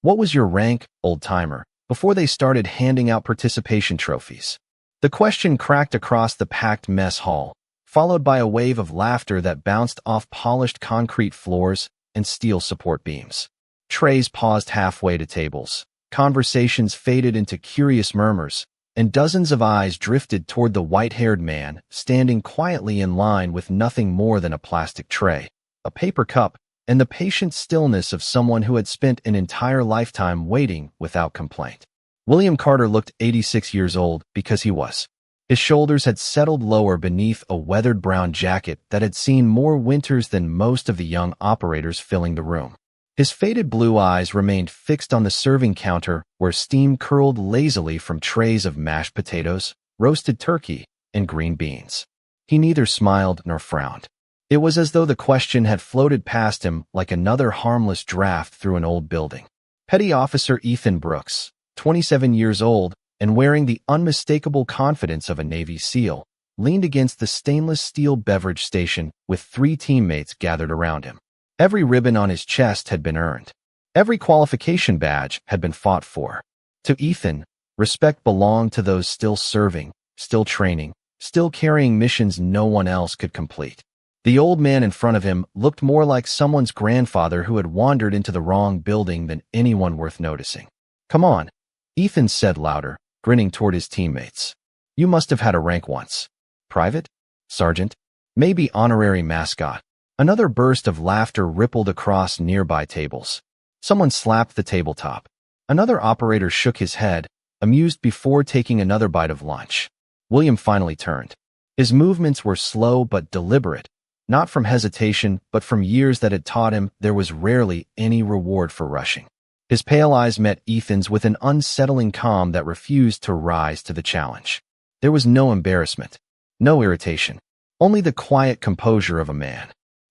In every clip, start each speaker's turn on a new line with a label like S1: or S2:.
S1: What was your rank, old-timer, before they started handing out participation trophies? The question cracked across the packed mess hall, followed by a wave of laughter that bounced off polished concrete floors and steel support beams. Trays paused halfway to tables. Conversations faded into curious murmurs, and dozens of eyes drifted toward the white-haired man standing quietly in line with nothing more than a plastic tray, a paper cup, and the patient stillness of someone who had spent an entire lifetime waiting without complaint. William Carter looked 86 years old because he was. His shoulders had settled lower beneath a weathered brown jacket that had seen more winters than most of the young operators filling the room. His faded blue eyes remained fixed on the serving counter where steam curled lazily from trays of mashed potatoes, roasted turkey, and green beans. He neither smiled nor frowned. It was as though the question had floated past him like another harmless draft through an old building. Petty Officer Ethan Brooks, 27 years old and wearing the unmistakable confidence of a Navy SEAL, leaned against the stainless steel beverage station with 3 teammates gathered around him. Every ribbon on his chest had been earned. Every qualification badge had been fought for. To Ethan, respect belonged to those still serving, still training, still carrying missions no one else could complete. The old man in front of him looked more like someone's grandfather who had wandered into the wrong building than anyone worth noticing. "Come on," Ethan said louder, grinning toward his teammates. "You must have had a rank once. Private? Sergeant? Maybe honorary mascot." Another burst of laughter rippled across nearby tables. Someone slapped the tabletop. Another operator shook his head, amused before taking another bite of lunch. William finally turned. His movements were slow but deliberate, not from hesitation but from years that had taught him there was rarely any reward for rushing. His pale eyes met Ethan's with an unsettling calm that refused to rise to the challenge. There was no embarrassment, no irritation, only the quiet composure of a man,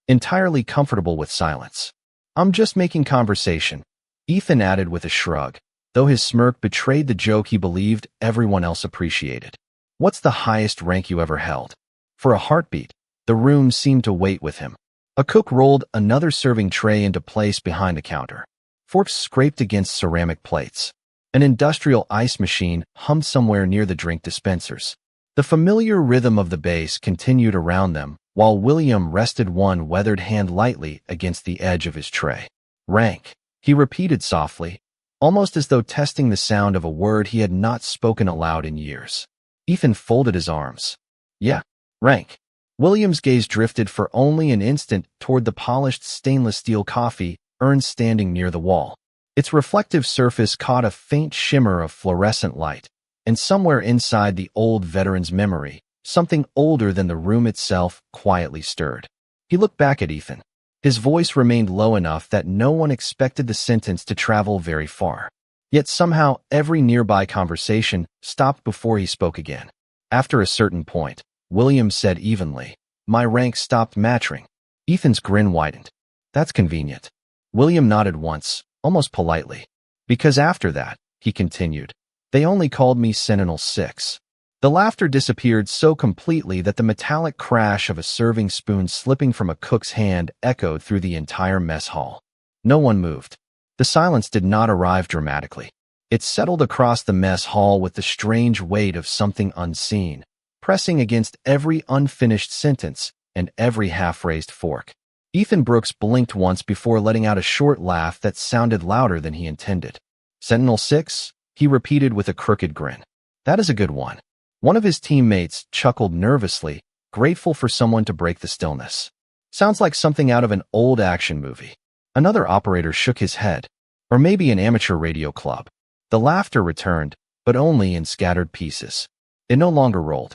S1: entirely comfortable with silence. "I'm just making conversation," Ethan added with a shrug, though his smirk betrayed the joke he believed everyone else appreciated. "What's the highest rank you ever held?" For a heartbeat, the room seemed to wait with him. A cook rolled another serving tray into place behind the counter. Forks scraped against ceramic plates. An industrial ice machine hummed somewhere near the drink dispensers. The familiar rhythm of the bass continued around them, while William rested one weathered hand lightly against the edge of his tray. "Rank," he repeated softly, almost as though testing the sound of a word he had not spoken aloud in years. Ethan folded his arms. "Yeah, rank." William's gaze drifted for only an instant toward the polished stainless steel coffee urn standing near the wall. Its reflective surface caught a faint shimmer of fluorescent light, and somewhere inside the old veteran's memory, something older than the room itself quietly stirred. He looked back at Ethan. His voice remained low enough that no one expected the sentence to travel very far. Yet somehow every nearby conversation stopped before he spoke again. After a certain point, William said evenly, "My rank stopped matching." Ethan's grin widened. "That's convenient." William nodded once, almost politely. "Because after that," he continued, "they only called me Sentinel 6. The laughter disappeared so completely that the metallic crash of a serving spoon slipping from a cook's hand echoed through the entire mess hall. No one moved. The silence did not arrive dramatically. It settled across the mess hall with the strange weight of something unseen, pressing against every unfinished sentence and every half-raised fork. Ethan Brooks blinked once before letting out a short laugh that sounded louder than he intended. "Sentinel 6?" he repeated with a crooked grin. "That is a good one." One of his teammates chuckled nervously, grateful for someone to break the stillness. "Sounds like something out of an old action movie." Another operator shook his head. "Or maybe an amateur radio club." The laughter returned, but only in scattered pieces. It no longer rolled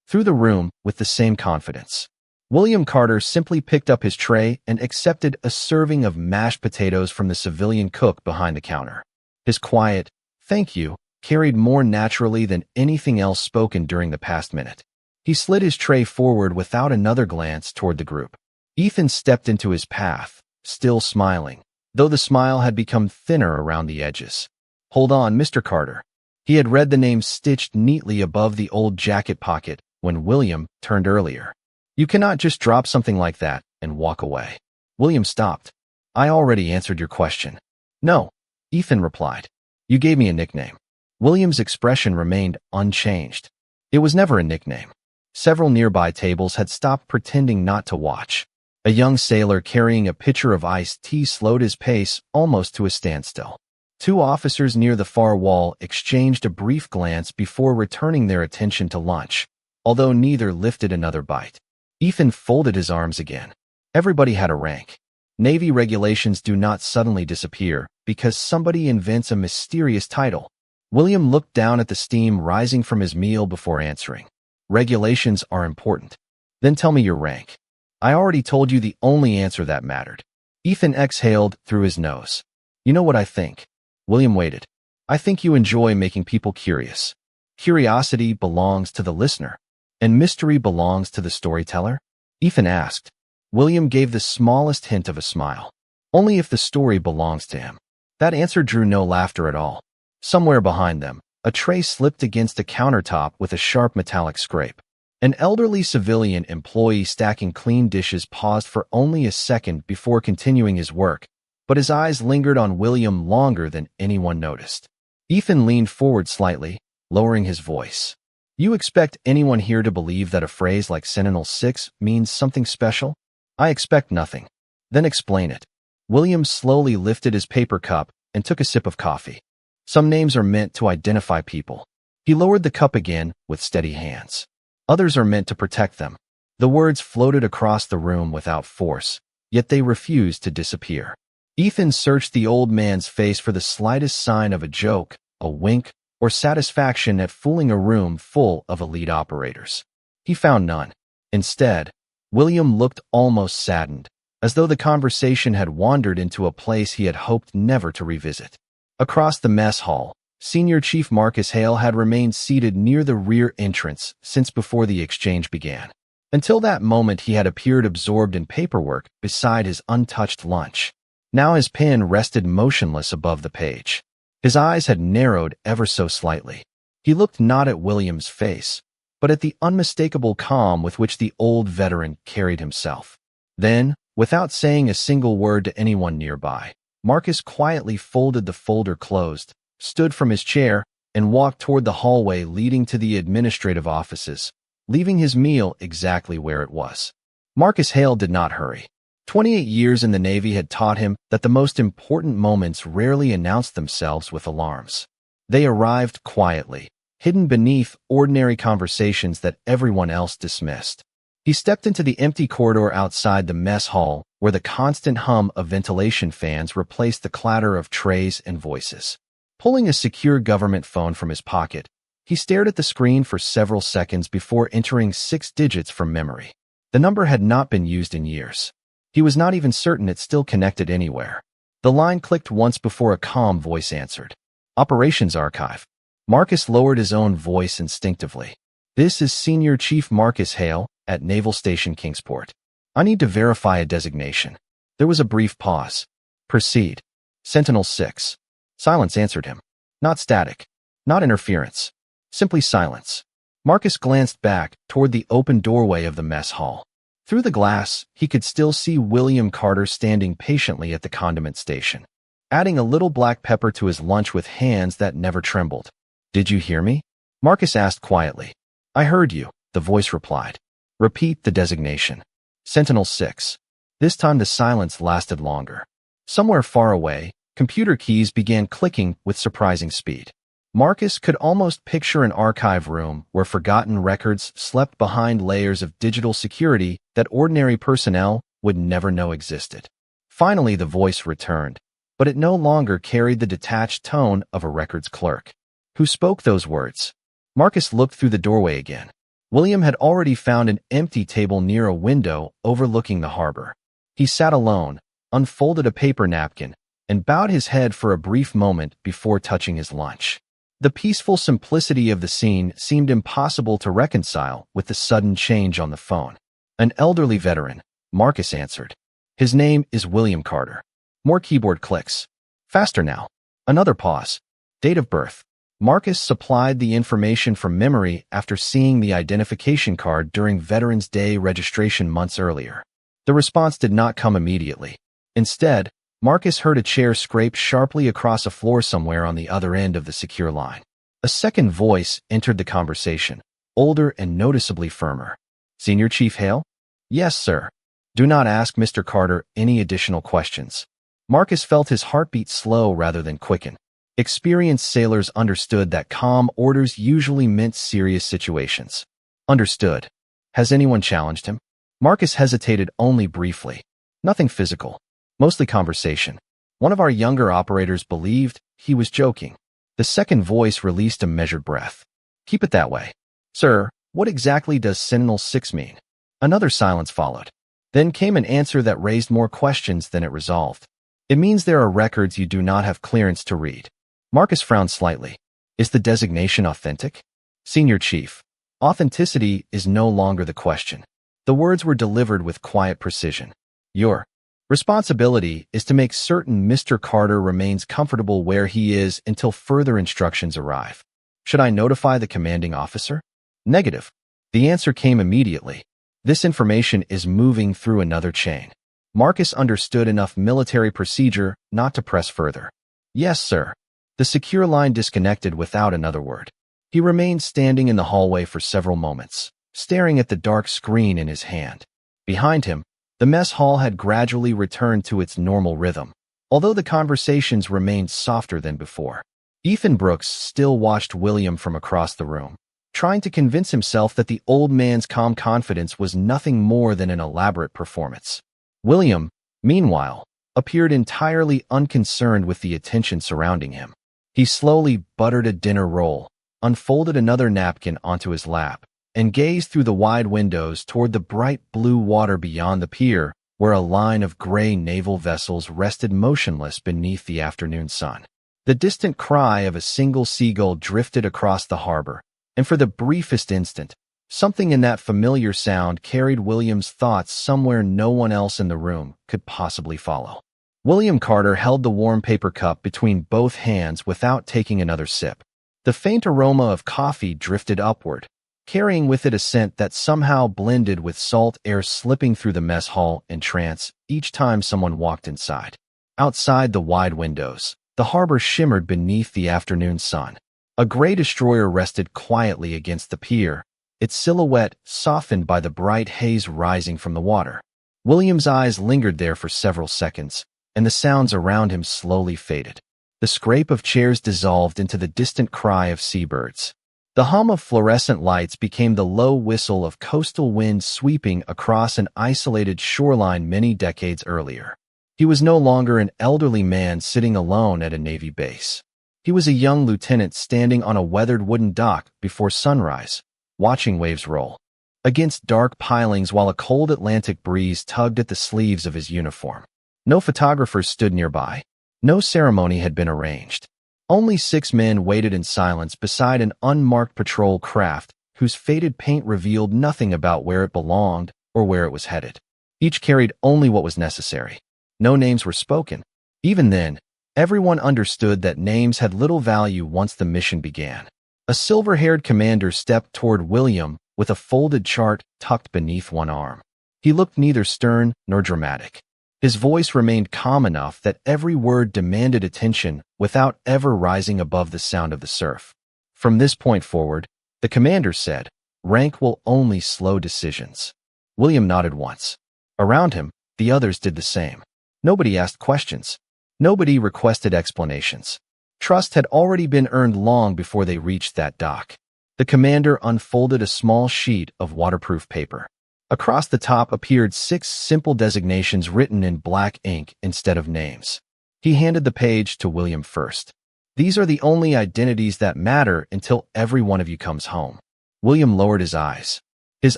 S1: through the room with the same confidence. William Carter simply picked up his tray and accepted a serving of mashed potatoes from the civilian cook behind the counter. His quiet, "Thank you," carried more naturally than anything else spoken during the past minute. He slid his tray forward without another glance toward the group. Ethan stepped into his path, still smiling, though the smile had become thinner around the edges. "Hold on, Mr. Carter." He had read the name stitched neatly above the old jacket pocket when William turned earlier. "You cannot just drop something like that and walk away." William stopped. "I already answered your question." "No." Ethan replied. You gave me a nickname. William's expression remained unchanged. It was never a nickname. Several nearby tables had stopped pretending not to watch. A young sailor carrying a pitcher of iced tea slowed his pace almost to a standstill. Two officers near the far wall exchanged a brief glance before returning their attention to lunch, although neither lifted another bite. Ethan folded his arms again. Everybody had a rank. Navy regulations do not suddenly disappear because somebody invents a mysterious title. William looked down at the steam rising from his meal before answering. Regulations are important. Then tell me your rank. I already told you the only answer that mattered. Ethan exhaled through his nose. You know what I think? William waited. I think you enjoy making people curious. Curiosity belongs to the listener, and mystery belongs to the storyteller? Ethan asked. William gave the smallest hint of a smile. Only if the story belongs to him. That answer drew no laughter at all. Somewhere behind them, a tray slipped against a countertop with a sharp metallic scrape. An elderly civilian employee stacking clean dishes paused for only a second before continuing his work, but his eyes lingered on William longer than anyone noticed. Ethan leaned forward slightly, lowering his voice. You expect anyone here to believe that a phrase like Sentinel-6 means something special? I expect nothing. Then explain it. William slowly lifted his paper cup and took a sip of coffee. Some names are meant to identify people. He lowered the cup again with steady hands. Others are meant to protect them. The words floated across the room without force, yet they refused to disappear. Ethan searched the old man's face for the slightest sign of a joke, a wink, or satisfaction at fooling a room full of elite operators. He found none. Instead, William looked almost saddened, as though the conversation had wandered into a place he had hoped never to revisit. Across the mess hall, Senior Chief Marcus Hale had remained seated near the rear entrance since before the exchange began. Until that moment, he had appeared absorbed in paperwork beside his untouched lunch. Now his pen rested motionless above the page. His eyes had narrowed ever so slightly. He looked not at William's face, but at the unmistakable calm with which the old veteran carried himself. Then, without saying a single word to anyone nearby, Marcus quietly folded the folder closed, stood from his chair, and walked toward the hallway leading to the administrative offices, leaving his meal exactly where it was. Marcus Hale did not hurry. 28 years in the Navy had taught him that the most important moments rarely announced themselves with alarms. They arrived quietly, hidden beneath ordinary conversations that everyone else dismissed. He stepped into the empty corridor outside the mess hall, where the constant hum of ventilation fans replaced the clatter of trays and voices. Pulling a secure government phone from his pocket, he stared at the screen for several seconds before entering 6 digits from memory. The number had not been used in years. He was not even certain it still connected anywhere. The line clicked once before a calm voice answered. Operations Archive. Marcus lowered his own voice instinctively. This is Senior Chief Marcus Hale at Naval Station Kingsport. I need to verify a designation. There was a brief pause. Proceed. Sentinel-6. Silence answered him. Not static. Not interference. Simply silence. Marcus glanced back toward the open doorway of the mess hall. Through the glass, he could still see William Carter standing patiently at the condiment station, adding a little black pepper to his lunch with hands that never trembled. Did you hear me? Marcus asked quietly. I heard you, the voice replied. Repeat the designation. Sentinel-6. This time the silence lasted longer. Somewhere far away, computer keys began clicking with surprising speed. Marcus could almost picture an archive room where forgotten records slept behind layers of digital security that ordinary personnel would never know existed. Finally, the voice returned, but it no longer carried the detached tone of a records clerk. Who spoke those words? Marcus looked through the doorway again. William had already found an empty table near a window overlooking the harbor. He sat alone, unfolded a paper napkin, and bowed his head for a brief moment before touching his lunch. The peaceful simplicity of the scene seemed impossible to reconcile with the sudden change on the phone. An elderly veteran, Marcus answered. His name is William Carter. More keyboard clicks. Faster now. Another pause. Date of birth. Marcus supplied the information from memory after seeing the identification card during Veterans Day registration months earlier. The response did not come immediately. Instead, Marcus heard a chair scrape sharply across a floor somewhere on the other end of the secure line. A second voice entered the conversation, older and noticeably firmer. "Senior Chief Hale?" "Yes, sir." "Do not ask Mr. Carter any additional questions." Marcus felt his heartbeat slow rather than quicken. Experienced sailors understood that calm orders usually meant serious situations. Understood. "Has anyone challenged him?" Marcus hesitated only briefly. "Nothing physical. Mostly conversation. One of our younger operators believed he was joking." The second voice released a measured breath. "Keep it that way." "Sir, what exactly does Sentinel-6 mean?" Another silence followed. Then came an answer that raised more questions than it resolved. "It means there are records you do not have clearance to read." Marcus frowned slightly. "Is the designation authentic?" "Senior Chief, authenticity is no longer the question." The words were delivered with quiet precision. "Your responsibility is to make certain Mr. Carter remains comfortable where he is until further instructions arrive." "Should I notify the commanding officer?" "Negative." The answer came immediately. "This information is moving through another chain." Marcus understood enough military procedure not to press further. "Yes, sir." The secure line disconnected without another word. He remained standing in the hallway for several moments, staring at the dark screen in his hand. Behind him, the mess hall had gradually returned to its normal rhythm, although the conversations remained softer than before. Ethan Brooks still watched William from across the room, trying to convince himself that the old man's calm confidence was nothing more than an elaborate performance. William, meanwhile, appeared entirely unconcerned with the attention surrounding him. He slowly buttered a dinner roll, unfolded another napkin onto his lap, and gazed through the wide windows toward the bright blue water beyond the pier, where a line of gray naval vessels rested motionless beneath the afternoon sun. The distant cry of a single seagull drifted across the harbor, and for the briefest instant, something in that familiar sound carried William's thoughts somewhere no one else in the room could possibly follow. William Carter held the warm paper cup between both hands without taking another sip. The faint aroma of coffee drifted upward, carrying with it a scent that somehow blended with salt air slipping through the mess hall in trance each time someone walked inside. Outside the wide windows, the harbor shimmered beneath the afternoon sun. A gray destroyer rested quietly against the pier, its silhouette softened by the bright haze rising from the water. William's eyes lingered there for several seconds, and the sounds around him slowly faded. The scrape of chairs dissolved into the distant cry of seabirds. The hum of fluorescent lights became the low whistle of coastal wind sweeping across an isolated shoreline many decades earlier. He was no longer an elderly man sitting alone at a Navy base. He was a young lieutenant standing on a weathered wooden dock before sunrise, watching waves roll against dark pilings while a cold Atlantic breeze tugged at the sleeves of his uniform. No photographers stood nearby. No ceremony had been arranged. Only 6 men waited in silence beside an unmarked patrol craft whose faded paint revealed nothing about where it belonged or where it was headed. Each carried only what was necessary. No names were spoken. Even then, everyone understood that names had little value once the mission began. A silver-haired commander stepped toward William with a folded chart tucked beneath one arm. He looked neither stern nor dramatic. His voice remained calm enough that every word demanded attention without ever rising above the sound of the surf. "From this point forward," the commander said, "rank will only slow decisions." William nodded once. Around him, the others did the same. Nobody asked questions. Nobody requested explanations. Trust had already been earned long before they reached that dock. The commander unfolded a small sheet of waterproof paper. Across the top appeared 6 simple designations written in black ink instead of names. He handed the page to William first. "These are the only identities that matter until every one of you comes home." William lowered his eyes. His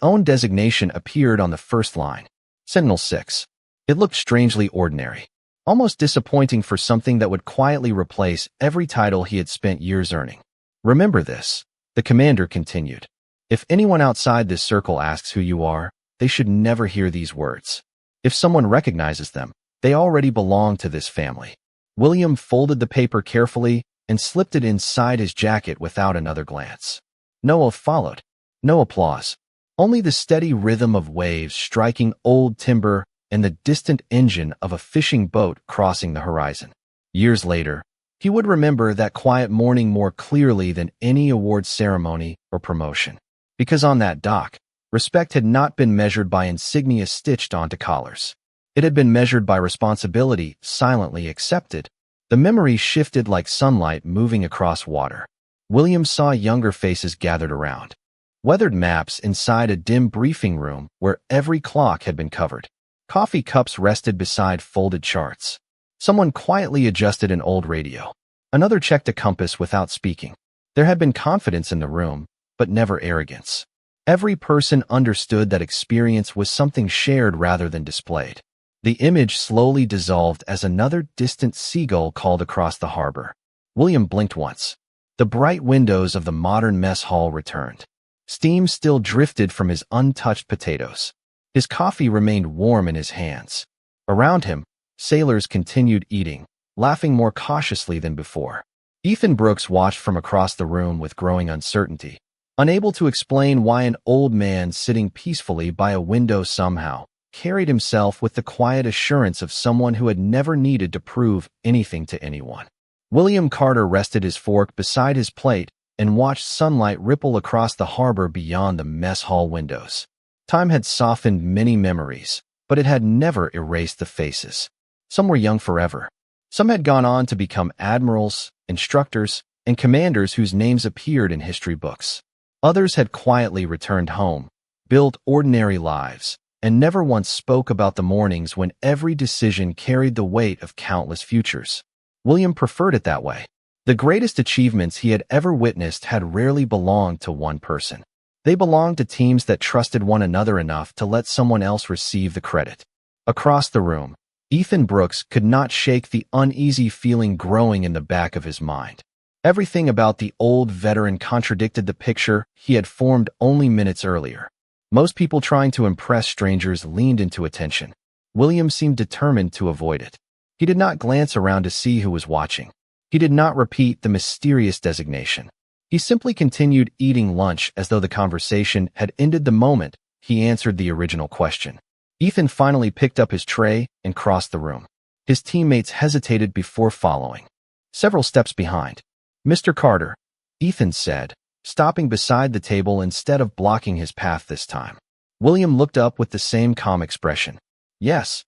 S1: own designation appeared on the first line, Sentinel-6. It looked strangely ordinary, almost disappointing for something that would quietly replace every title he had spent years earning. "Remember this," the commander continued. "If anyone outside this circle asks who you are, they should never hear these words. If someone recognizes them, they already belong to this family." William folded the paper carefully and slipped it inside his jacket without another glance. No oath followed. No applause. Only the steady rhythm of waves striking old timber and the distant engine of a fishing boat crossing the horizon. Years later, he would remember that quiet morning more clearly than any award ceremony or promotion. Because on that dock, respect had not been measured by insignia stitched onto collars. It had been measured by responsibility silently accepted. The memory shifted like sunlight moving across water. William saw younger faces gathered around. Weathered maps inside a dim briefing room where every clock had been covered. Coffee cups rested beside folded charts. Someone quietly adjusted an old radio. Another checked a compass without speaking. There had been confidence in the room, but never arrogance. Every person understood that experience was something shared rather than displayed. The image slowly dissolved as another distant seagull called across the harbor. William blinked once. The bright windows of the modern mess hall returned. Steam still drifted from his untouched potatoes. His coffee remained warm in his hands. Around him, sailors continued eating, laughing more cautiously than before. Ethan Brooks watched from across the room with growing uncertainty, unable to explain why an old man sitting peacefully by a window somehow carried himself with the quiet assurance of someone who had never needed to prove anything to anyone. William Carter rested his fork beside his plate and watched sunlight ripple across the harbor beyond the mess hall windows. Time had softened many memories, but it had never erased the faces. Some were young forever. Some had gone on to become admirals, instructors, and commanders whose names appeared in history books. Others had quietly returned home, built ordinary lives, and never once spoke about the mornings when every decision carried the weight of countless futures. William preferred it that way. The greatest achievements he had ever witnessed had rarely belonged to one person. They belonged to teams that trusted one another enough to let someone else receive the credit. Across the room, Ethan Brooks could not shake the uneasy feeling growing in the back of his mind. Everything about the old veteran contradicted the picture he had formed only minutes earlier. Most people trying to impress strangers leaned into attention. William seemed determined to avoid it. He did not glance around to see who was watching. He did not repeat the mysterious designation. He simply continued eating lunch as though the conversation had ended the moment he answered the original question. Ethan finally picked up his tray and crossed the room. His teammates hesitated before following. Several steps behind. "Mr. Carter," Ethan said, stopping beside the table instead of blocking his path this time. William looked up with the same calm expression. "Yes.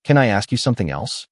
S1: Can I ask you something else?"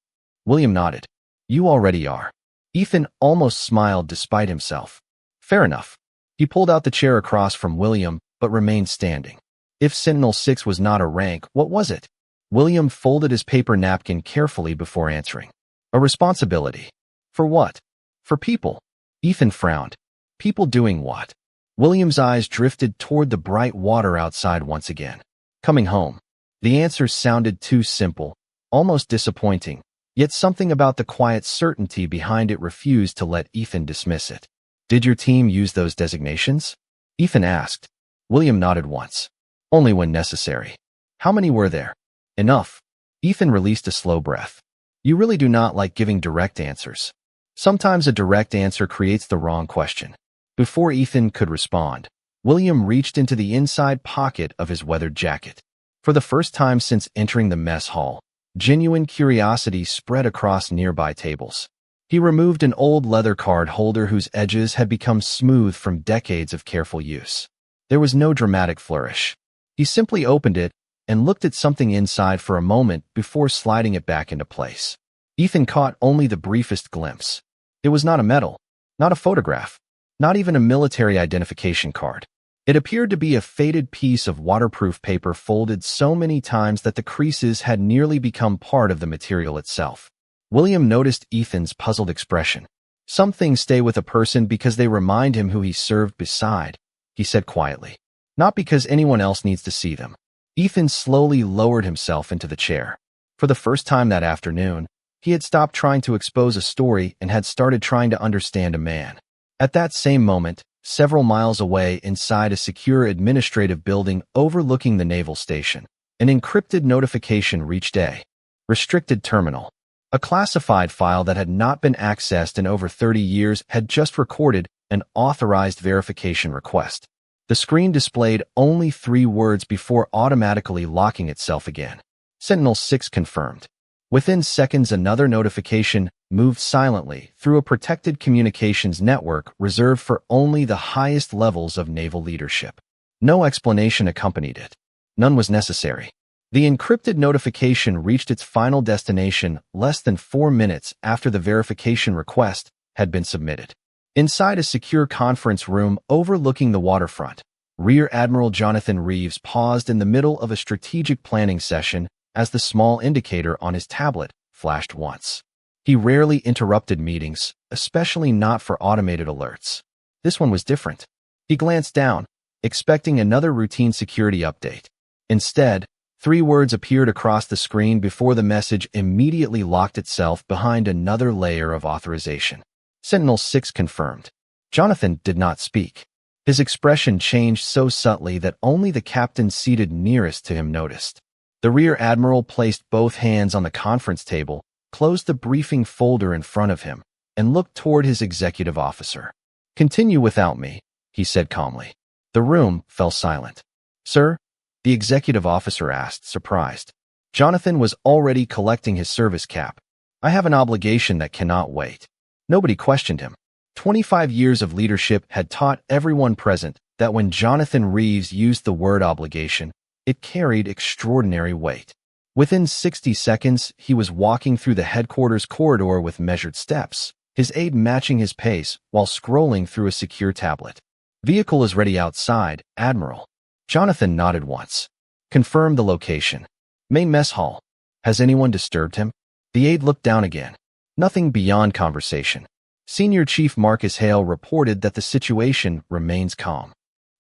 S1: William nodded. "You already are." Ethan almost smiled despite himself. "Fair enough." He pulled out the chair across from William, but remained standing. If Sentinel 6 was not a rank, what was it? William folded his paper napkin carefully before answering. "A responsibility." "For what?" "For people." Ethan frowned. "People doing what?" William's eyes drifted toward the bright water outside once again. "Coming home." The answer sounded too simple, almost disappointing, yet something about the quiet certainty behind it refused to let Ethan dismiss it. "Did your team use those designations?" Ethan asked. William nodded once. "Only when necessary." "How many were there?" "Enough." Ethan released a slow breath. "You really do not like giving direct answers." Sometimes a direct answer creates the wrong question. Before Ethan could respond, William reached into the inside pocket of his weathered jacket. For the first time since entering the mess hall, genuine curiosity spread across nearby tables. He removed an old leather card holder whose edges had become smooth from decades of careful use. There was no dramatic flourish. He simply opened it and looked at something inside for a moment before sliding it back into place. Ethan caught only the briefest glimpse. It was not a medal, not a photograph, not even a military identification card. It appeared to be a faded piece of waterproof paper folded so many times that the creases had nearly become part of the material itself. William noticed Ethan's puzzled expression. "Some things stay with a person because they remind him who he served beside," he said quietly. "Not because anyone else needs to see them." Ethan slowly lowered himself into the chair. For the first time that afternoon, he had stopped trying to expose a story and had started trying to understand a man. At that same moment, several miles away inside a secure administrative building overlooking the naval station, an encrypted notification reached a restricted terminal. A classified file that had not been accessed in over 30 years had just recorded an authorized verification request. The screen displayed only 3 words before automatically locking itself again. Sentinel-6 confirmed. Within seconds, another notification moved silently through a protected communications network reserved for only the highest levels of naval leadership. No explanation accompanied it. None was necessary. The encrypted notification reached its final destination less than 4 minutes after the verification request had been submitted. Inside a secure conference room overlooking the waterfront, Rear Admiral Jonathan Reeves paused in the middle of a strategic planning session as the small indicator on his tablet flashed once. He rarely interrupted meetings, especially not for automated alerts. This one was different. He glanced down, expecting another routine security update. Instead, 3 words appeared across the screen before the message immediately locked itself behind another layer of authorization. Sentinel-6 confirmed. Jonathan did not speak. His expression changed so subtly that only the captain seated nearest to him noticed. The Rear Admiral placed both hands on the conference table, closed the briefing folder in front of him, and looked toward his executive officer. "Continue without me," he said calmly. The room fell silent. "Sir?" the executive officer asked, surprised. Jonathan was already collecting his service cap. "I have an obligation that cannot wait." Nobody questioned him. 25 years of leadership had taught everyone present that when Jonathan Reeves used the word obligation, it carried extraordinary weight. Within 60 seconds, he was walking through the headquarters corridor with measured steps, his aide matching his pace while scrolling through a secure tablet. "Vehicle is ready outside, Admiral." Jonathan nodded once. "Confirm the location." "Main mess hall." "Has anyone disturbed him?" The aide looked down again. Nothing beyond conversation. Senior Chief Marcus Hale reported that the situation remains calm.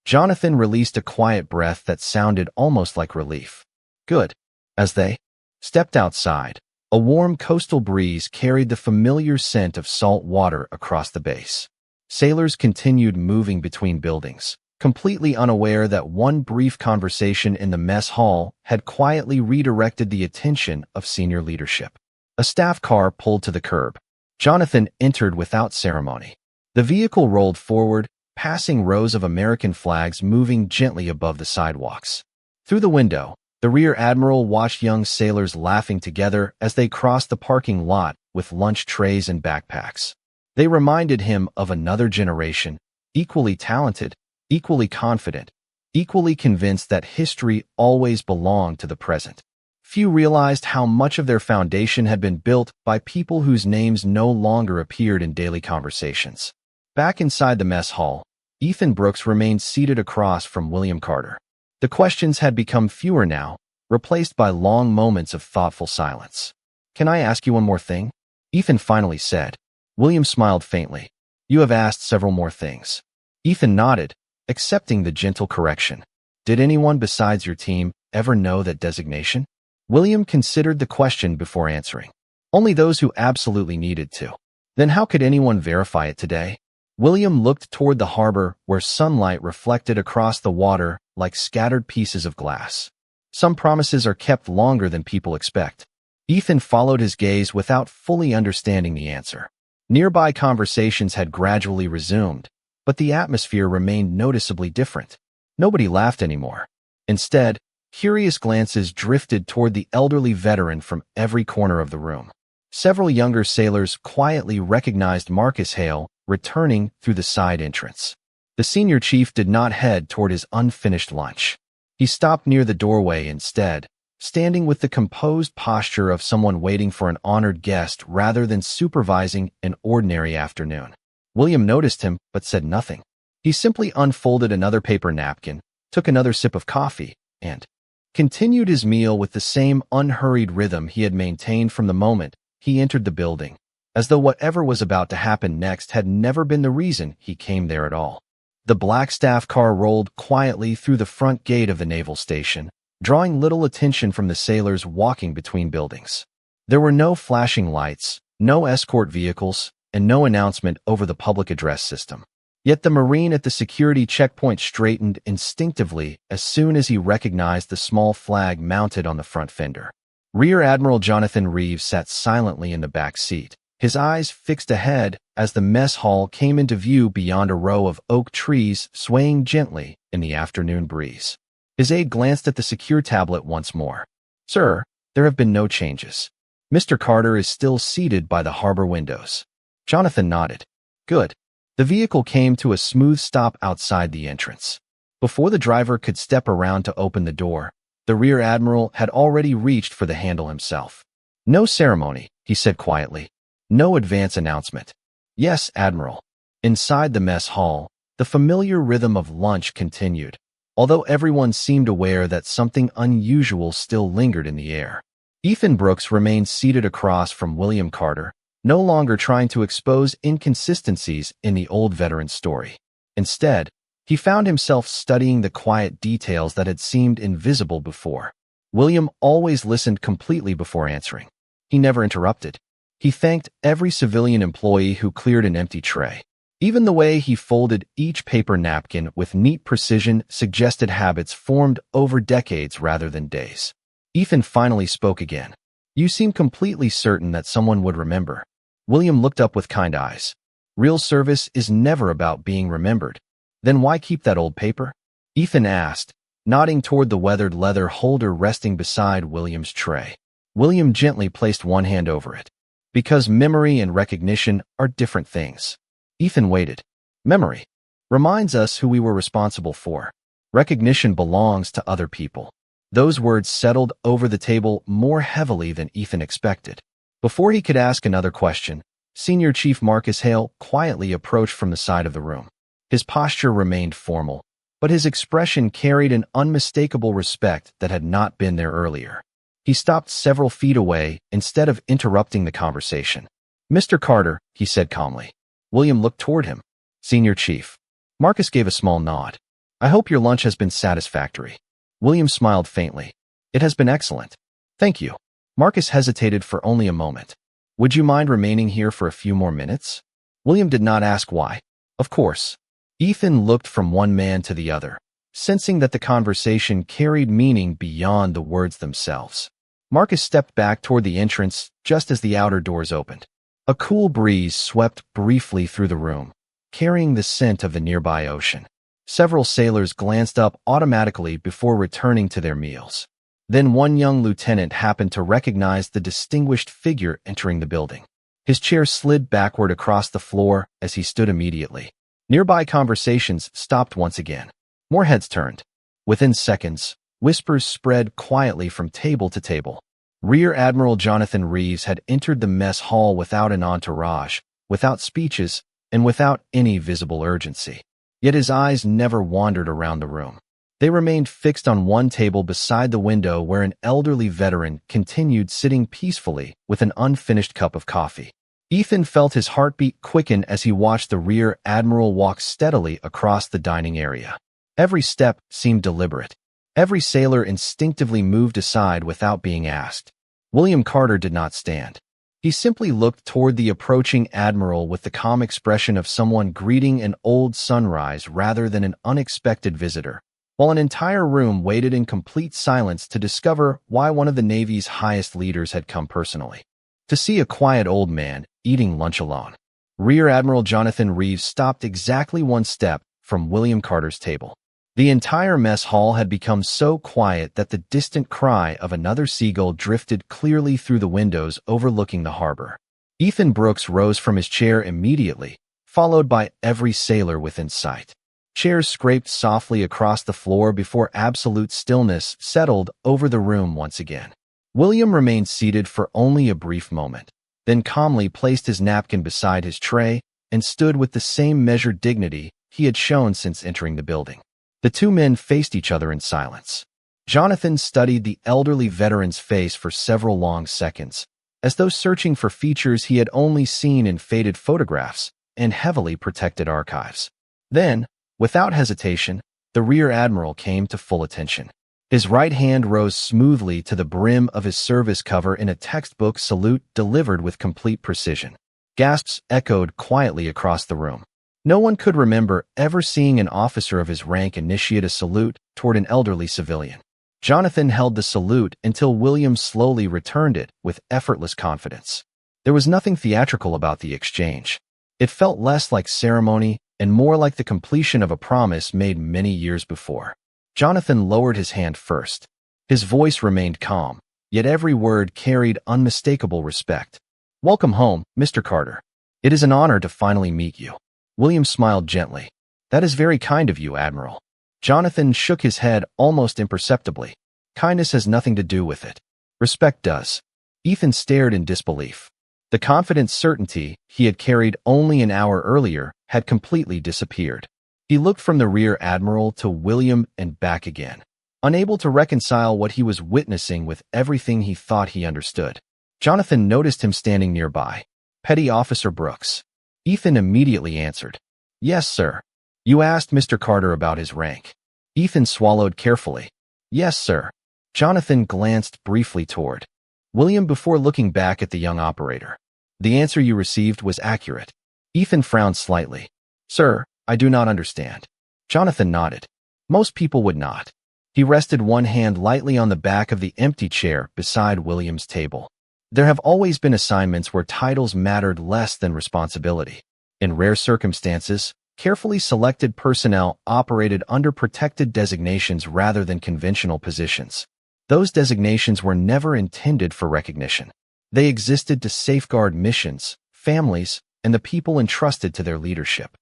S1: Jonathan released a quiet breath that sounded almost like relief. "Good." As they stepped outside, a warm coastal breeze carried the familiar scent of salt water across the base. Sailors continued moving between buildings, completely unaware that one brief conversation in the mess hall had quietly redirected the attention of senior leadership. A staff car pulled to the curb. Jonathan entered without ceremony. The vehicle rolled forward, passing rows of American flags moving gently above the sidewalks. Through the window, the Rear Admiral watched young sailors laughing together as they crossed the parking lot with lunch trays and backpacks. They reminded him of another generation, equally talented, equally confident, equally convinced that history always belonged to the present. Few realized how much of their foundation had been built by people whose names no longer appeared in daily conversations. Back inside the mess hall, Ethan Brooks remained seated across from William Carter. The questions had become fewer now, replaced by long moments of thoughtful silence. "Can I ask you one more thing?" Ethan finally said. William smiled faintly. "You have asked several more things." Ethan nodded, accepting the gentle correction. "Did anyone besides your team ever know that designation?" William considered the question before answering. "Only those who absolutely needed to." "Then how could anyone verify it today?" William looked toward the harbor where sunlight reflected across the water like scattered pieces of glass. "Some promises are kept longer than people expect." Ethan followed his gaze without fully understanding the answer. Nearby conversations had gradually resumed, but the atmosphere remained noticeably different. Nobody laughed anymore. Instead, curious glances drifted toward the elderly veteran from every corner of the room. Several younger sailors quietly recognized Marcus Hale returning through the side entrance. The senior chief did not head toward his unfinished lunch. He stopped near the doorway instead, standing with the composed posture of someone waiting for an honored guest rather than supervising an ordinary afternoon. William noticed him but said nothing. He simply unfolded another paper napkin, took another sip of coffee, and continued his meal with the same unhurried rhythm he had maintained from the moment he entered the building, as though whatever was about to happen next had never been the reason he came there at all. The black staff car rolled quietly through the front gate of the naval station, drawing little attention from the sailors walking between buildings. There were no flashing lights, no escort vehicles, and no announcement over the public address system. Yet the Marine at the security checkpoint straightened instinctively as soon as he recognized the small flag mounted on the front fender. Rear Admiral Jonathan Reeves sat silently in the back seat, his eyes fixed ahead as the mess hall came into view beyond a row of oak trees swaying gently in the afternoon breeze. His aide glanced at the secure tablet once more. "Sir, There have been no changes. Mr. Carter is still seated by the harbor windows. Jonathan nodded. Good. The vehicle came to a smooth stop outside the entrance. Before the driver could step around to open the door, the rear admiral had already reached for the handle himself. No ceremony, he said quietly. No advance announcement. Yes, Admiral. Inside the mess hall, the familiar rhythm of lunch continued, although everyone seemed aware that something unusual still lingered in the air. Ethan Brooks remained seated across from William Carter, no longer trying to expose inconsistencies in the old veteran's story. Instead, he found himself studying the quiet details that had seemed invisible before. William always listened completely before answering. He never interrupted. He thanked every civilian employee who cleared an empty tray. Even the way he folded each paper napkin with neat precision suggested habits formed over decades rather than days. Ethan finally spoke again. You seem completely certain that someone would remember. William looked up with kind eyes. Real service is never about being remembered. Then why keep that old paper? Ethan asked, nodding toward the weathered leather holder resting beside William's tray. William gently placed one hand over it. Because memory and recognition are different things. Ethan waited. Memory reminds us who we were responsible for. Recognition belongs to other people. Those words settled over the table more heavily than Ethan expected. Before he could ask another question, Senior Chief Marcus Hale quietly approached from the side of the room. His posture remained formal, but his expression carried an unmistakable respect that had not been there earlier. He stopped several feet away instead of interrupting the conversation. Mr. Carter, he said calmly. William looked toward him. Senior Chief. Marcus gave a small nod. I hope your lunch has been satisfactory. William smiled faintly. It has been excellent. Thank you. Marcus hesitated for only a moment. Would you mind remaining here for a few more minutes? William did not ask why. Of course. Ethan looked from one man to the other, sensing that the conversation carried meaning beyond the words themselves. Marcus stepped back toward the entrance just as the outer doors opened. A cool breeze swept briefly through the room, carrying the scent of the nearby ocean. Several sailors glanced up automatically before returning to their meals. Then one young lieutenant happened to recognize the distinguished figure entering the building. His chair slid backward across the floor as he stood immediately. Nearby conversations stopped once again. More heads turned. Within seconds, whispers spread quietly from table to table. Rear Admiral Jonathan Reeves had entered the mess hall without an entourage, without speeches, and without any visible urgency. Yet his eyes never wandered around the room. They remained fixed on one table beside the window where an elderly veteran continued sitting peacefully with an unfinished cup of coffee. Ethan felt his heartbeat quicken as he watched the Rear Admiral walk steadily across the dining area. Every step seemed deliberate. Every sailor instinctively moved aside without being asked. William Carter did not stand. He simply looked toward the approaching admiral with the calm expression of someone greeting an old sunrise rather than an unexpected visitor, while an entire room waited in complete silence to discover why one of the Navy's highest leaders had come personally. To see a quiet old man eating lunch alone. Rear Admiral Jonathan Reeves stopped exactly one step from William Carter's table. The entire mess hall had become so quiet that the distant cry of another seagull drifted clearly through the windows overlooking the harbor. Ethan Brooks rose from his chair immediately, followed by every sailor within sight. Chairs scraped softly across the floor before absolute stillness settled over the room once again. William remained seated for only a brief moment, then calmly placed his napkin beside his tray and stood with the same measured dignity he had shown since entering the building. The two men faced each other in silence. Jonathan studied the elderly veteran's face for several long seconds, as though searching for features he had only seen in faded photographs and heavily protected archives. Then, without hesitation, the Rear Admiral came to full attention. His right hand rose smoothly to the brim of his service cover in a textbook salute delivered with complete precision. Gasps echoed quietly across the room. No one could remember ever seeing an officer of his rank initiate a salute toward an elderly civilian. Jonathan held the salute until William slowly returned it with effortless confidence. There was nothing theatrical about the exchange. It felt less like ceremony and more like the completion of a promise made many years before. Jonathan lowered his hand first. His voice remained calm, yet every word carried unmistakable respect. "Welcome home, Mr. Carter. It is an honor to finally meet you." William smiled gently. "That is very kind of you, Admiral." Jonathan shook his head almost imperceptibly. "Kindness has nothing to do with it. Respect does." Ethan stared in disbelief. The confident certainty he had carried only an hour earlier had completely disappeared. He looked from the rear admiral to William and back again, unable to reconcile what he was witnessing with everything he thought he understood. Jonathan noticed him standing nearby. "Petty Officer Brooks." Ethan immediately answered, "Yes, sir." "You asked Mr. Carter about his rank." Ethan swallowed carefully. "Yes, sir." Jonathan glanced briefly toward William before looking back at the young operator. "The answer you received was accurate." Ethan frowned slightly. "Sir, I do not understand." Jonathan nodded. Most people would not. He rested one hand lightly on the back of the empty chair beside William's table. There have always been assignments where titles mattered less than responsibility. In rare circumstances, carefully selected personnel operated under protected designations rather than conventional positions. Those designations were never intended for recognition. They existed to safeguard missions, families, and the people entrusted to their leadership.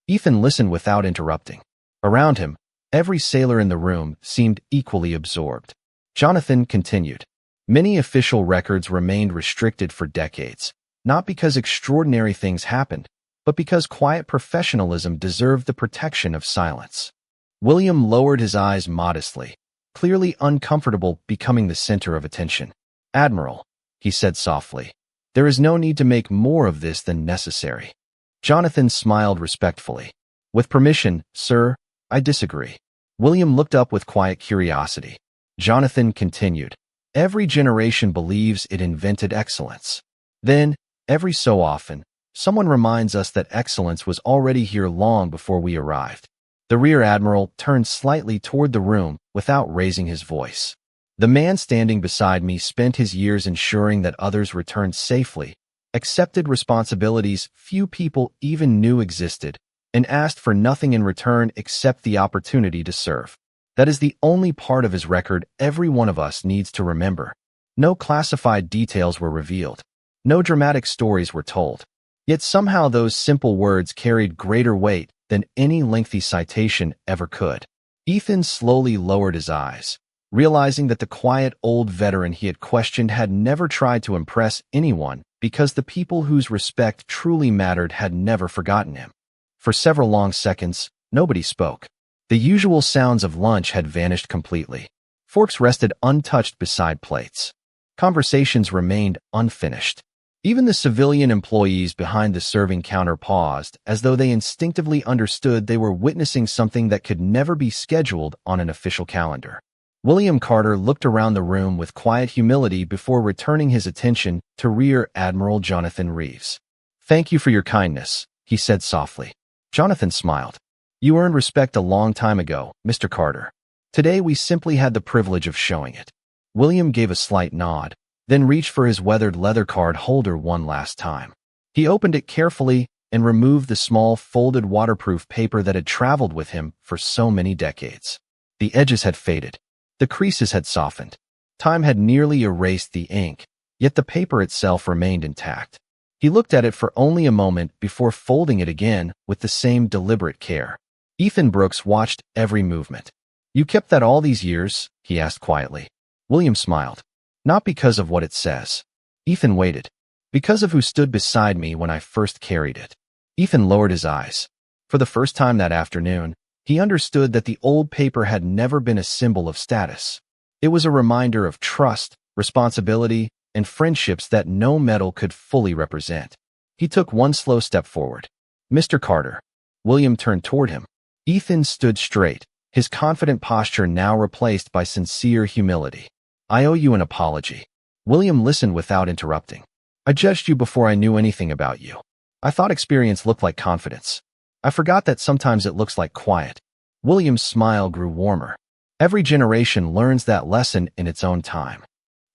S1: Ethan listened without interrupting. Around him, every sailor in the room seemed equally absorbed. Jonathan continued. Many official records remained restricted for decades, not because extraordinary things happened, but because quiet professionalism deserved the protection of silence. William lowered his eyes modestly, clearly uncomfortable becoming the center of attention. "Admiral," he said softly, "there is no need to make more of this than necessary." Jonathan smiled respectfully. "With permission, sir, I disagree." William looked up with quiet curiosity. Jonathan continued. "Every generation believes it invented excellence. Then, every so often, someone reminds us that excellence was already here long before we arrived." The rear admiral turned slightly toward the room without raising his voice. "The man standing beside me spent his years ensuring that others returned safely, accepted responsibilities few people even knew existed, and asked for nothing in return except the opportunity to serve. That is the only part of his record every one of us needs to remember. No classified details were revealed. No dramatic stories were told. Yet somehow those simple words carried greater weight than any lengthy citation ever could." Ethan slowly lowered his eyes, realizing that the quiet old veteran he had questioned had never tried to impress anyone because the people whose respect truly mattered had never forgotten him. For several long seconds, nobody spoke. The usual sounds of lunch had vanished completely. Forks rested untouched beside plates. Conversations remained unfinished. Even the civilian employees behind the serving counter paused, as though they instinctively understood they were witnessing something that could never be scheduled on an official calendar. William Carter looked around the room with quiet humility before returning his attention to Rear Admiral Jonathan Reeves. "Thank you for your kindness," he said softly. Jonathan smiled. "You earned respect a long time ago, Mr. Carter. Today we simply had the privilege of showing it." William gave a slight nod, then reached for his weathered leather card holder one last time. He opened it carefully and removed the small folded waterproof paper that had traveled with him for so many decades. The edges had faded. The creases had softened. Time had nearly erased the ink, yet the paper itself remained intact. He looked at it for only a moment before folding it again with the same deliberate care. Ethan Brooks watched every movement. "You kept that all these years?" he asked quietly. William smiled. "Not because of what it says." Ethan waited. "Because of who stood beside me when I first carried it." Ethan lowered his eyes. For the first time that afternoon, he understood that the old paper had never been a symbol of status. It was a reminder of trust, responsibility, and friendships that no metal could fully represent. He took one slow step forward. "Mr. Carter." William turned toward him. Ethan stood straight, his confident posture now replaced by sincere humility. "I owe you an apology." William listened without interrupting. "I judged you before I knew anything about you. I thought experience looked like confidence. I forgot that sometimes it looks like quiet." William's smile grew warmer. "Every generation learns that lesson in its own time."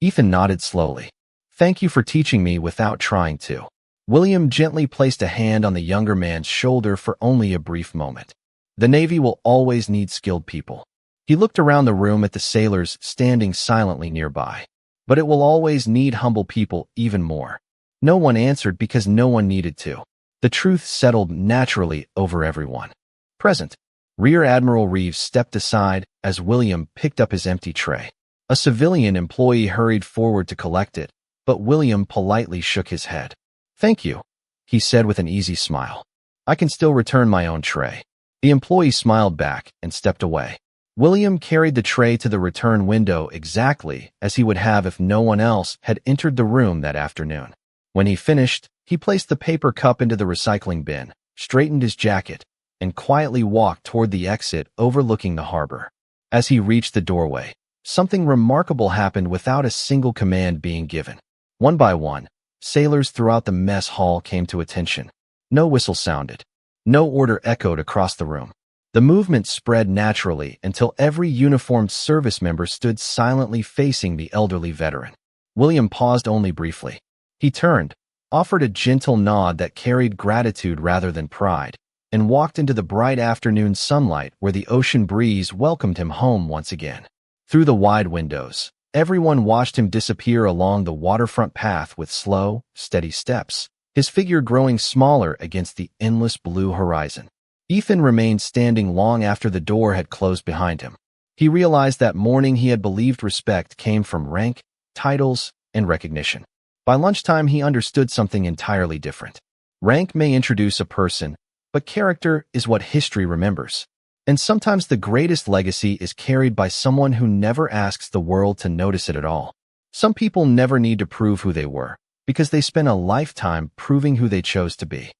S1: Ethan nodded slowly. "Thank you for teaching me without trying to." William gently placed a hand on the younger man's shoulder for only a brief moment. "The Navy will always need skilled people." He looked around the room at the sailors standing silently nearby. but it will always need humble people even more. No one answered because no one needed to. The truth settled naturally over everyone present. Rear Admiral Reeves stepped aside as William picked up his empty tray. A civilian employee hurried forward to collect it, but William politely shook his head. "Thank you," he said with an easy smile. "I can still return my own tray." The employee smiled back and stepped away. William carried the tray to the return window exactly as he would have if no one else had entered the room that afternoon. When he finished, he placed the paper cup into the recycling bin, straightened his jacket, and quietly walked toward the exit overlooking the harbor. As he reached the doorway, something remarkable happened without a single command being given. One by one, sailors throughout the mess hall came to attention. No whistle sounded. No order echoed across the room. The movement spread naturally until every uniformed service member stood silently facing the elderly veteran. William paused only briefly. He turned, offered a gentle nod that carried gratitude rather than pride, and walked into the bright afternoon sunlight where the ocean breeze welcomed him home once again. Through the wide windows, everyone watched him disappear along the waterfront path with slow, steady steps, his figure growing smaller against the endless blue horizon. Ethan remained standing long after the door had closed behind him. He realized that morning he had believed respect came from rank, titles, and recognition. By lunchtime, he understood something entirely different. Rank may introduce a person, but character is what history remembers. And sometimes the greatest legacy is carried by someone who never asks the world to notice it at all. Some people never need to prove who they were, because they spent a lifetime proving who they chose to be.